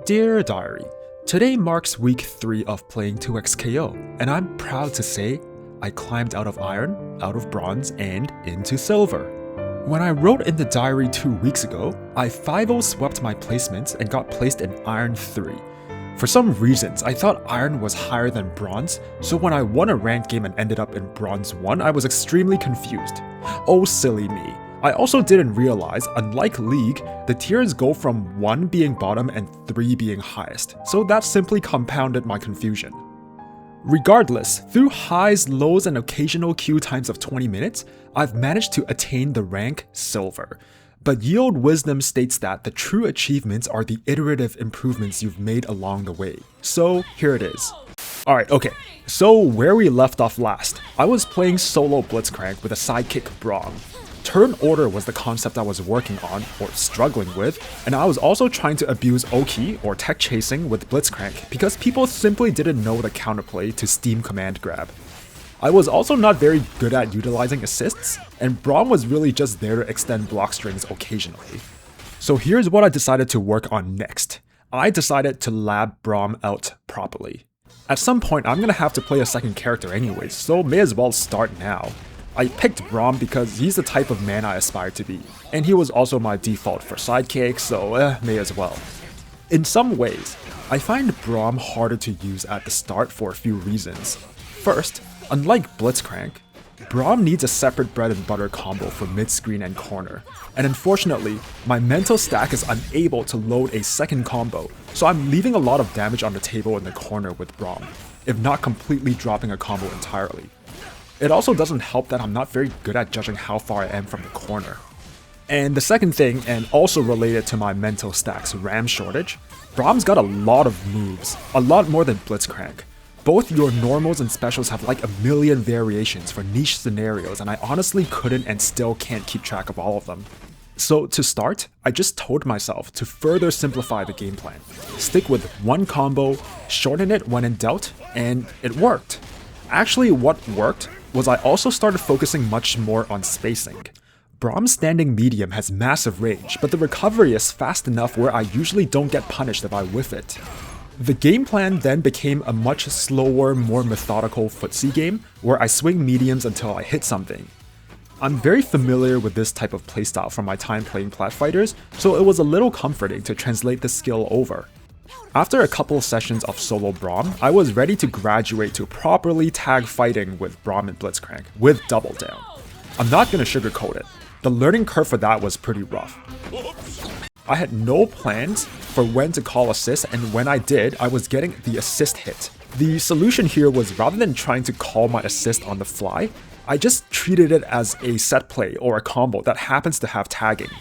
Dear Diary, today marks week 3 of playing 2xKO, and I'm proud to say I climbed out of iron, out of bronze, and into silver. When I wrote in the diary 2 weeks ago, I 5-0 swept my placements and got placed in iron 3. For some reasons, I thought iron was higher than bronze, so when I won a ranked game and ended up in bronze 1, I was extremely confused. Oh silly me. I also didn't realize, unlike League, the tiers go from 1 being bottom and 3 being highest, so that simply compounded my confusion. Regardless, through highs, lows, and occasional queue times of 20 minutes, I've managed to attain the rank Silver. But Yield Wisdom states that the true achievements are the iterative improvements you've made along the way. So here it is. Alright, okay, so where we left off last, I was playing solo Blitzcrank with a sidekick Braum. Turn order was the concept I was working on, or struggling with, and I was also trying to abuse Oki, or tech chasing, with Blitzcrank because people simply didn't know the counterplay to Steam command grab. I was also not very good at utilizing assists, and Braum was really just there to extend block strings occasionally. So here's what I decided to work on next. I decided to lab Braum out properly. At some point I'm gonna have to play a second character anyways, so may as well start now. I picked Braum because he's the type of man I aspire to be, and he was also my default for sidekick, so may as well. In some ways, I find Braum harder to use at the start for a few reasons. First, unlike Blitzcrank, Braum needs a separate bread and butter combo for mid-screen and corner, and unfortunately, my mental stack is unable to load a second combo, so I'm leaving a lot of damage on the table in the corner with Braum, if not completely dropping a combo entirely. It also doesn't help that I'm not very good at judging how far I am from the corner. And the second thing, and also related to my mental stack's RAM shortage, Braum's got a lot of moves, a lot more than Blitzcrank. Both your normals and specials have like a million variations for niche scenarios, and I honestly couldn't and still can't keep track of all of them. So to start, I just told myself to further simplify the game plan. Stick with one combo, shorten it when in doubt, and it worked. Actually, what worked was I also started focusing much more on spacing. Braum's standing medium has massive range, but the recovery is fast enough where I usually don't get punished if I whiff it. The game plan then became a much slower, more methodical footsie game, where I swing mediums until I hit something. I'm very familiar with this type of playstyle from my time playing plat fighters, so it was a little comforting to translate the skill over. After a couple of sessions of solo Braum, I was ready to graduate to properly tag fighting with Braum and Blitzcrank, with Double Down. I'm not gonna sugarcoat it, the learning curve for that was pretty rough. I had no plans for when to call assist, and when I did, I was getting the assist hit. The solution here was, rather than trying to call my assist on the fly, I just treated it as a set play or a combo that happens to have tagging.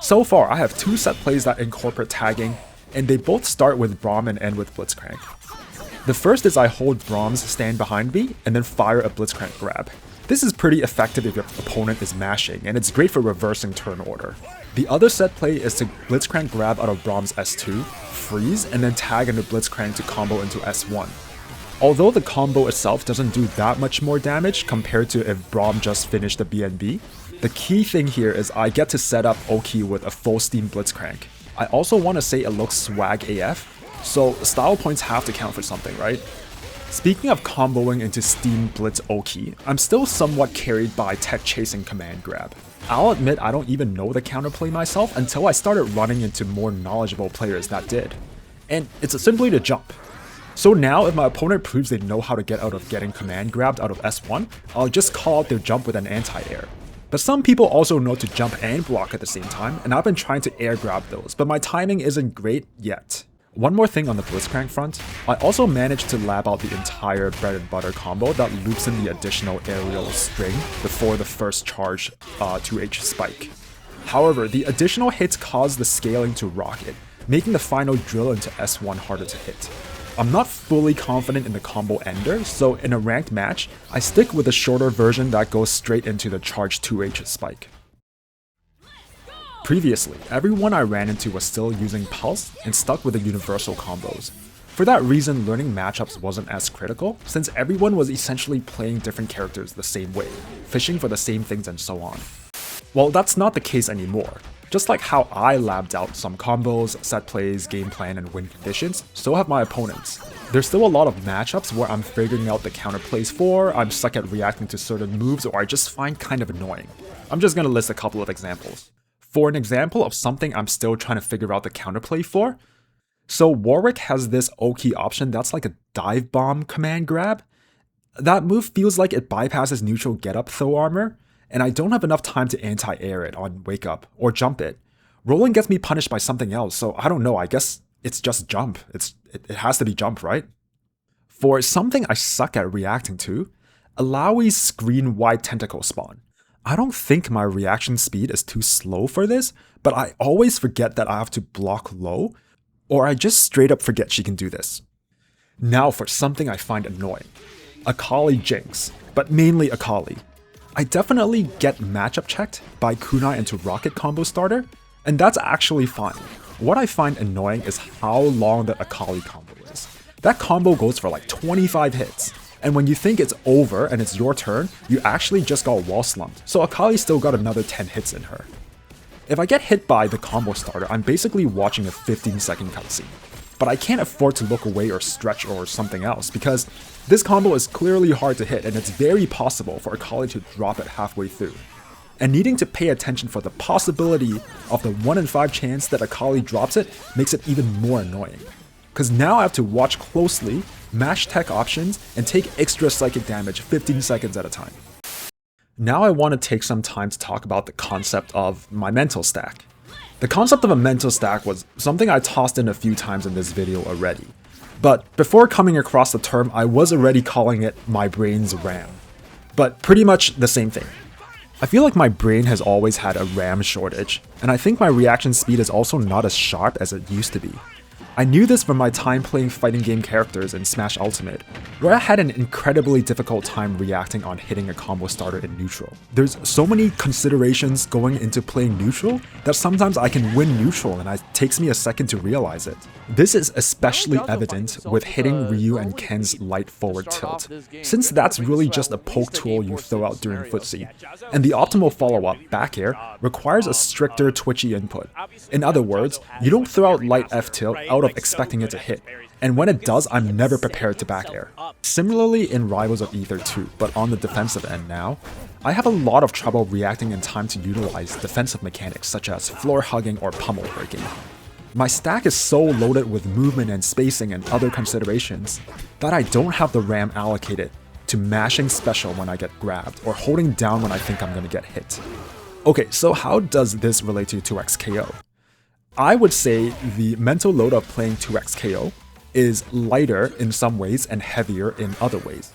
So far, I have 2 set plays that incorporate tagging, and they both start with Braum and end with Blitzcrank. The first is I hold Braum's stand behind me and then fire a Blitzcrank grab. This is pretty effective if your opponent is mashing, and it's great for reversing turn order. The other set play is to Blitzcrank grab out of Braum's S2, freeze, and then tag into Blitzcrank to combo into S1. Although the combo itself doesn't do that much more damage compared to if Braum just finished the BNB, the key thing here is I get to set up Oki with a full steam Blitzcrank. I also want to say it looks swag AF, so style points have to count for something, right? Speaking of comboing into Steam Blitz Oki, I'm still somewhat carried by tech chasing command grab. I'll admit I don't even know the counterplay myself until I started running into more knowledgeable players that did. And it's simply to jump. So now if my opponent proves they know how to get out of getting command grabbed out of S1, I'll just call out their jump with an anti-air. But some people also know to jump and block at the same time, and I've been trying to air grab those, but my timing isn't great yet. One more thing on the Blitzcrank front, I also managed to lab out the entire bread and butter combo that loops in the additional aerial string before the first charge 2H spike. However, the additional hits caused the scaling to rocket, making the final drill into S1 harder to hit. I'm not fully confident in the combo ender, so in a ranked match, I stick with the shorter version that goes straight into the charge 2H spike. Previously, everyone I ran into was still using Pulse and stuck with the universal combos. For that reason, learning matchups wasn't as critical, since everyone was essentially playing different characters the same way, fishing for the same things and so on. Well, that's not the case anymore. Just like how I labbed out some combos, set plays, game plan, and win conditions, so have my opponents. There's still a lot of matchups where I'm figuring out the counterplays for, I'm stuck at reacting to certain moves, or I just find kind of annoying. I'm just gonna list a couple of examples. For an example of something I'm still trying to figure out the counterplay for, so Warwick has this O-key option that's like a dive bomb command grab. That move feels like it bypasses neutral get up throw armor, and I don't have enough time to anti-air it on wake up or jump it. Rolling gets me punished by something else, so I don't know, I guess it's just jump. It has to be jump, right? For something I suck at reacting to, Alawi's screen wide tentacle spawn. I don't think my reaction speed is too slow for this, but I always forget that I have to block low, or I just straight up forget she can do this. Now for something I find annoying. Akali Jinx, but mainly Akali. I definitely get matchup checked by kunai into rocket combo starter, and that's actually fine. What I find annoying is how long that Akali combo is. That combo goes for like 25 hits, and when you think it's over and it's your turn, you actually just got wall slumped, so Akali still got another 10 hits in her. If I get hit by the combo starter, I'm basically watching a 15-second cutscene. But I can't afford to look away or stretch or something else, because this combo is clearly hard to hit and it's very possible for Akali to drop it halfway through. And needing to pay attention for the possibility of the 1 in 5 chance that Akali drops it makes it even more annoying. Cause now I have to watch closely, mash tech options, and take extra psychic damage 15 seconds at a time. Now I want to take some time to talk about the concept of my mental stack. The concept of a mental stack was something I tossed in a few times in this video already. But before coming across the term, I was already calling it my brain's RAM. But pretty much the same thing. I feel like my brain has always had a RAM shortage, and I think my reaction speed is also not as sharp as it used to be. I knew this from my time playing fighting game characters in Smash Ultimate, where I had an incredibly difficult time reacting on hitting a combo starter in neutral. There's so many considerations going into playing neutral that sometimes I can win neutral and it takes me a second to realize it. This is especially evident with hitting Ryu and Ken's light forward tilt, since that's really just a poke tool you throw out during footsie, and the optimal follow-up, back air, requires a stricter twitchy input. In other words, you don't throw out light F tilt out of expecting it to hit, and when it does, I'm never prepared to back air. Similarly in Rivals of Ether 2, but on the defensive end now, I have a lot of trouble reacting in time to utilize defensive mechanics such as floor hugging or pummel breaking. My stack is so loaded with movement and spacing and other considerations that I don't have the RAM allocated to mashing special when I get grabbed or holding down when I think I'm gonna get hit. Okay, so how does this relate to 2x KO? I would say the mental load of playing 2x KO is lighter in some ways and heavier in other ways.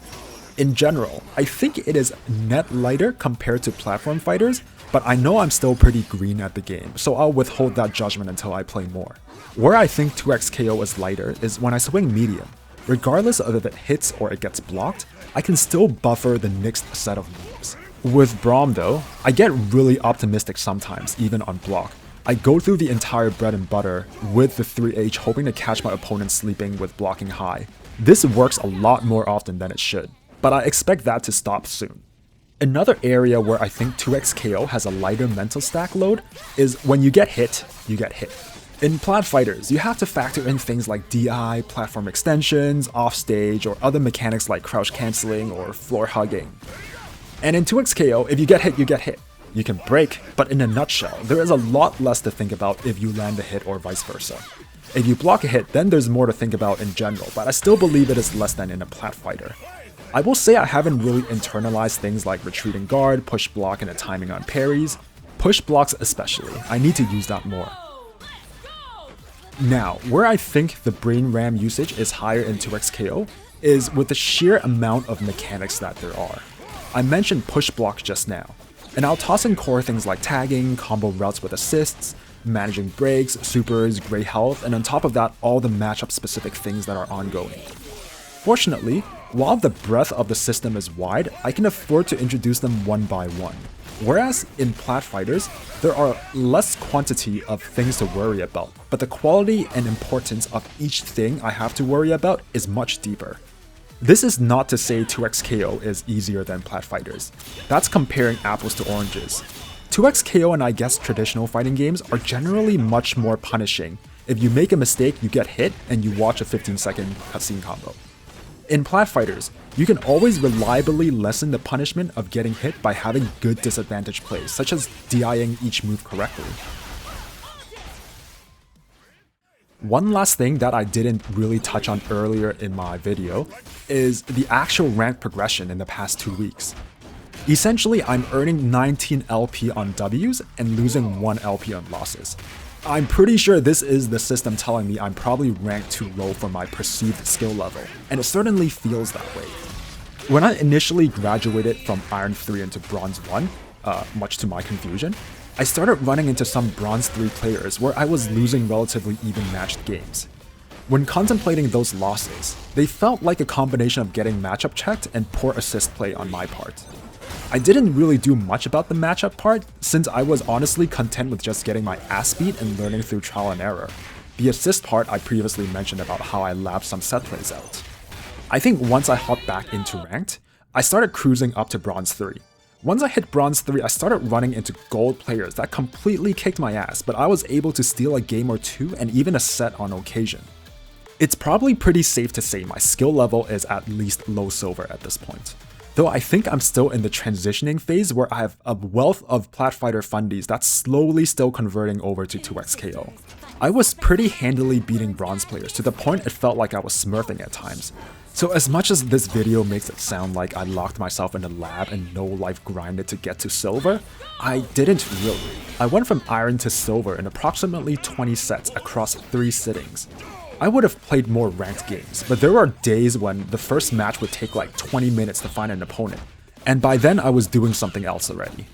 In general, I think it is net lighter compared to platform fighters, but I know I'm still pretty green at the game, so I'll withhold that judgment until I play more. Where I think 2x KO is lighter is when I swing medium. Regardless of if it hits or it gets blocked, I can still buffer the next set of moves. With Braum though, I get really optimistic sometimes, even on block. I go through the entire bread and butter with the 3H hoping to catch my opponent sleeping with blocking high. This works a lot more often than it should, but I expect that to stop soon. Another area where I think 2x KO has a lighter mental stack load is when you get hit, you get hit. In plat fighters, you have to factor in things like DI, platform extensions, offstage, or other mechanics like crouch cancelling or floor hugging. And in 2x KO, if you get hit, you get hit. You can break, but in a nutshell, there is a lot less to think about if you land a hit or vice versa. If you block a hit, then there's more to think about in general, but I still believe it is less than in a plat fighter. I will say I haven't really internalized things like retreating guard, push block, and the timing on parries. Push blocks especially, I need to use that more. Now, where I think the brain RAM usage is higher in 2x KO is with the sheer amount of mechanics that there are. I mentioned push block just now, and I'll toss in core things like tagging, combo routes with assists, managing breaks, supers, gray health, and on top of that, all the matchup specific things that are ongoing. Fortunately, while the breadth of the system is wide, I can afford to introduce them one by one. Whereas in plat fighters, there are less quantity of things to worry about, but the quality and importance of each thing I have to worry about is much deeper. This is not to say 2x KO is easier than plat fighters. That's comparing apples to oranges. 2x KO and I guess traditional fighting games are generally much more punishing. If you make a mistake, you get hit and you watch a 15-second cutscene combo. In plat fighters, you can always reliably lessen the punishment of getting hit by having good disadvantage plays, such as DIing each move correctly. One last thing that I didn't really touch on earlier in my video is the actual rank progression in the past 2 weeks. Essentially, I'm earning 19 LP on Ws and losing 1 LP on losses. I'm pretty sure this is the system telling me I'm probably ranked too low for my perceived skill level, and it certainly feels that way. When I initially graduated from Iron 3 into Bronze 1, much to my confusion, I started running into some Bronze 3 players where I was losing relatively even matched games. When contemplating those losses, they felt like a combination of getting matchup checked and poor assist play on my part. I didn't really do much about the matchup part, since I was honestly content with just getting my ass beat and learning through trial and error. The assist part I previously mentioned about how I lapped some set plays out. I think once I hopped back into ranked, I started cruising up to Bronze 3. Once I hit Bronze 3, I started running into gold players that completely kicked my ass, but I was able to steal a game or two and even a set on occasion. It's probably pretty safe to say my skill level is at least low silver at this point. Though I think I'm still in the transitioning phase where I have a wealth of plat fighter fundies that's slowly still converting over to 2x KO. I was pretty handily beating bronze players to the point it felt like I was smurfing at times. So as much as this video makes it sound like I locked myself in the lab and no life grinded to get to silver, I didn't really. I went from iron to silver in approximately 20 sets across 3 sittings. I would have played more ranked games, but there are days when the first match would take like 20 minutes to find an opponent, and by then I was doing something else already.